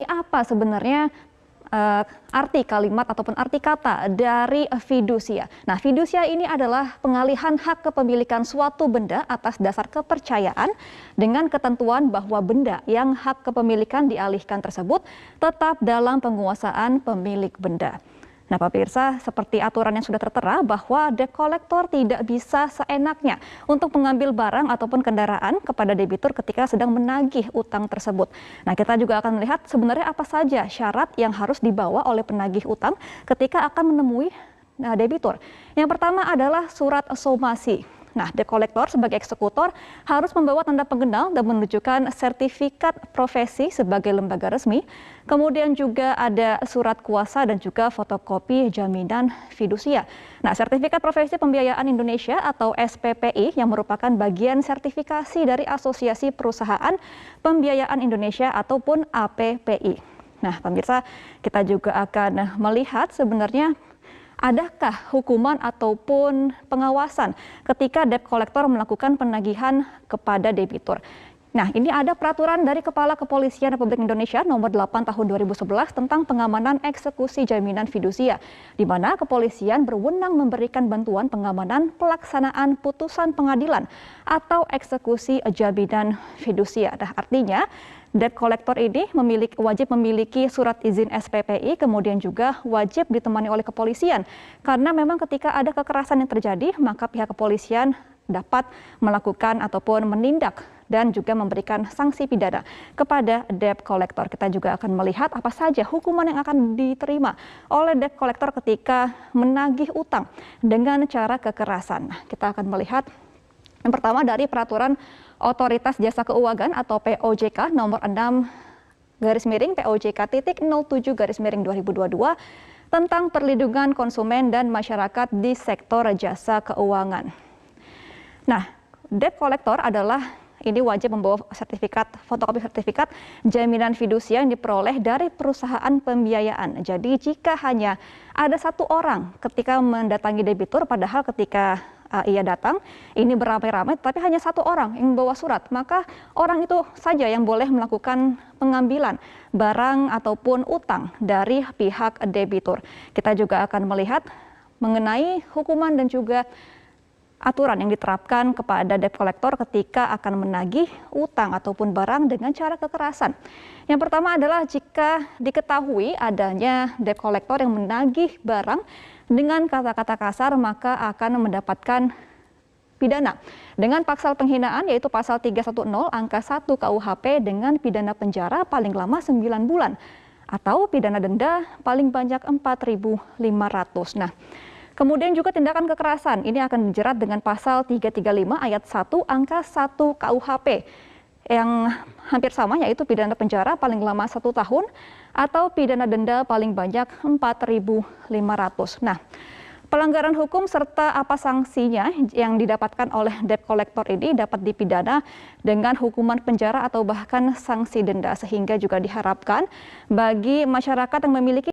Apa sebenarnya arti kalimat ataupun arti kata dari fidusia? Nah, fidusia ini adalah pengalihan hak kepemilikan suatu benda atas dasar kepercayaan dengan ketentuan bahwa benda yang hak kepemilikan dialihkan tersebut tetap dalam penguasaan pemilik benda. Nah, pemirsa, seperti aturan yang sudah tertera bahwa debt collector tidak bisa seenaknya untuk mengambil barang ataupun kendaraan kepada debitur ketika sedang menagih utang tersebut. Nah, kita juga akan melihat sebenarnya apa saja syarat yang harus dibawa oleh penagih utang ketika akan menemui debitur. Yang pertama adalah surat somasi. Nah, debt collector sebagai eksekutor harus membawa tanda pengenal dan menunjukkan sertifikat profesi sebagai lembaga resmi. Kemudian juga ada surat kuasa dan juga fotokopi jaminan fidusia. Nah, sertifikat profesi pembiayaan Indonesia atau SPPI yang merupakan bagian sertifikasi dari Asosiasi Perusahaan Pembiayaan Indonesia ataupun APPI. Nah, pemirsa, kita juga akan melihat sebenarnya adakah hukuman ataupun pengawasan ketika debt collector melakukan penagihan kepada debitur? Nah, ini ada peraturan dari Kepala Kepolisian Republik Indonesia nomor 8 tahun 2011 tentang pengamanan eksekusi jaminan fidusia, di mana kepolisian berwenang memberikan bantuan pengamanan pelaksanaan putusan pengadilan atau eksekusi jaminan fidusia. Nah, artinya debt collector ini wajib memiliki surat izin SPPI, kemudian juga wajib ditemani oleh kepolisian. Karena memang ketika ada kekerasan yang terjadi, maka pihak kepolisian dapat melakukan ataupun menindak dan juga memberikan sanksi pidana kepada debt collector. Kita juga akan melihat apa saja hukuman yang akan diterima oleh debt collector ketika menagih utang dengan cara kekerasan. Kita akan melihat yang pertama dari peraturan Otoritas Jasa Keuangan atau POJK nomor 6/POJK.07/2022 tentang perlindungan konsumen dan masyarakat di sektor jasa keuangan. Nah, debt collector adalah ini wajib membawa fotokopi sertifikat jaminan fidusia yang diperoleh dari perusahaan pembiayaan. Jadi jika hanya ada satu orang ketika mendatangi debitur, padahal ketika ia datang, ini beramai-ramai, tapi hanya satu orang yang membawa surat, maka orang itu saja yang boleh melakukan pengambilan barang ataupun utang dari pihak debitur. Kita juga akan melihat mengenai hukuman dan juga aturan yang diterapkan kepada debt collector ketika akan menagih utang ataupun barang dengan cara kekerasan. Yang pertama adalah jika diketahui adanya debt collector yang menagih barang dengan kata-kata kasar, maka akan mendapatkan pidana dengan pasal penghinaan, yaitu pasal 310 angka 1 KUHP dengan pidana penjara paling lama 9 bulan atau pidana denda paling banyak 4.500. Nah, kemudian juga tindakan kekerasan ini akan dijerat dengan pasal 335 ayat 1 angka 1 KUHP yang hampir sama, yaitu pidana penjara paling lama 1 tahun atau pidana denda paling banyak 4.500. Nah, pelanggaran hukum serta apa sanksinya yang didapatkan oleh debt collector ini dapat dipidana dengan hukuman penjara atau bahkan sanksi denda, sehingga juga diharapkan bagi masyarakat yang memiliki